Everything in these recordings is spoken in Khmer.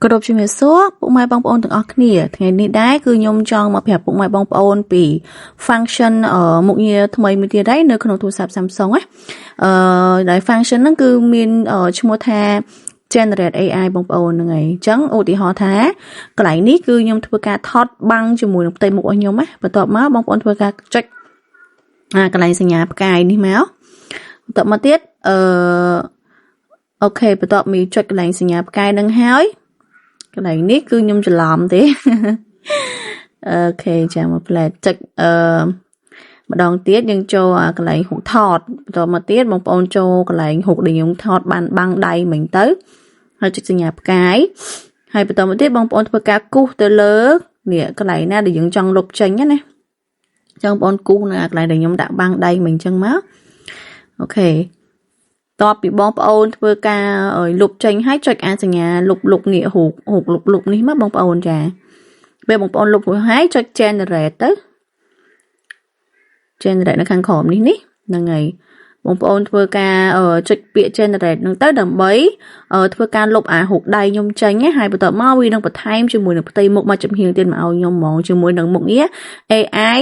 គ្រប់ជំរាបសួរពុកម៉ែបងប្អូនទាំងអស់គ្នាថ្ងៃនេះដែរគឺខ្ញុំចង់មកប្រាប់ពុកម៉ែបងប្អូនពី function មុខងារថ្មីមួយទៀតដែរនៅក្នុងទូរស័ព្ទ Samsung ណាដែល function ហ្នឹងគឺមានឈ្មោះថា generate AI បងប្អូនហ្នឹងហើយអញ្ចឹងឧទាហរណ៍ថាកន្លែងនេះគឺខ្ញុំធ្វើការថតបាំងជាមួយនឹងផ្ទៃមុខរបស់ខ្ញុំណាបន្ទាប់មកបងប្អូនធ្វើការចុចកន្លែងសញ្ញាផ្កាយនេះមកបន្ទាប់មកទៀតអូខេបន្ទាប់មកចុចកន្លែងសញ្ញាផ្កាយហ្នឹងហើយកន្លែងនេះគឺខ្ញុំច្រឡំទេអូខេចាំមកផ្លែចុចម្ដងទៀតយើងចូលកន្លែងហុកថតបន្តមកទៀតបងប្អូនចូលកន្លែងហុកដែលខ្ញុំថតបានបាំងដៃមិញទៅហើយចុចសញ្ញាផ្កាយហើយបន្តមកទៀតបងប្អូនធ្វើការគូសទៅលើនេះកន្លែងណាដែលយើងចង់លុបចេញណាចឹងបងប្អូនគូសនៅកន្លែងដែលខ្ញុំដាក់បាំងដៃមិញចឹងមកអូខេតបពីបងប្អូនធ្វើការលុបចេញហើយចុចអាសញ្ញាលុបងាកហូកលុបនេះមកបងប្អូនចាពេលបងប្អូនលុបរួចហើយចុច generate ទៅ generate នៅខាងក្រោមនេះហ្នឹងហើយបងប្អូនធ្វើការចុចពាក្យ generate ហ្នឹងទៅដើម្បីធ្វើការលុបអាហូកដៃខ្ញុំចេញហើយបន្ទាប់មកវានឹងបន្ថែមជាមួយនឹងផ្ទៃមុខមកចំហៀងទៀតមកឲ្យខ្ញុំហ្មងជាមួយនឹងមុខងារ AI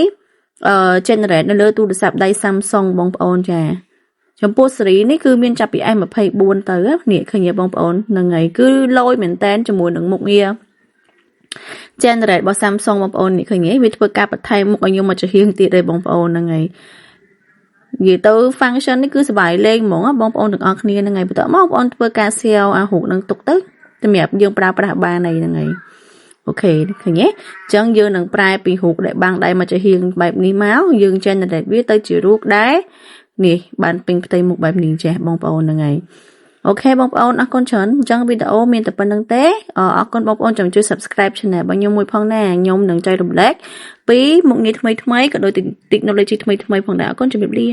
generate នៅលើទូរស័ព្ទដៃ Samsung បងប្អូនចាចំពោះស៊េរីនេះគឺមានចាប់ពី S24 ទៅនេះឃើញទេបងប្អូនហ្នឹងហើយគឺលយមែនតែនជាមួយនឹងមុខងារ generate របស់ Samsung បងប្អូននេះឃើញទេវាធ្វើការបន្ថែមមុខឲ្យខ្ញុំមកចំហៀងទៀតទេបងប្អូនហ្នឹងហើយនិយាយទៅ function នេះគឺសប្បាយលេងហ្មងបងប្អូនទាំងអស់គ្នាហ្នឹងហើយបន្ទាប់មកបងប្អូនធ្វើការ share អារូបនឹងទុកទៅសម្រាប់យើងប្រើប្រាស់បានអីហ្នឹងហើយអូខេឃើញទេអញ្ចឹងយើងនឹងប្រែពីរូបដែលបាំងដៃមកចំហៀងបែបនេះមកយើង generate វាទៅជារូបដែរនេះបានពេញផ្ទៃមុខបែបនេះចេះបងប្អូនហ្នឹងហើយអូខេបងប្អូនអរគុណច្រើនអញ្ចឹងវីដេអូមានតែប៉ុណ្្នឹងទេអរគុណបងប្អូនចាំជួយ subscribe channel របស់ខ្ញុំមួយផងណាខ្ញុំនឹងចែករំលែកពីមុខងារថ្មីៗក៏ដូច technology ថ្មីៗផងដែរអរគុណជម្រាបលា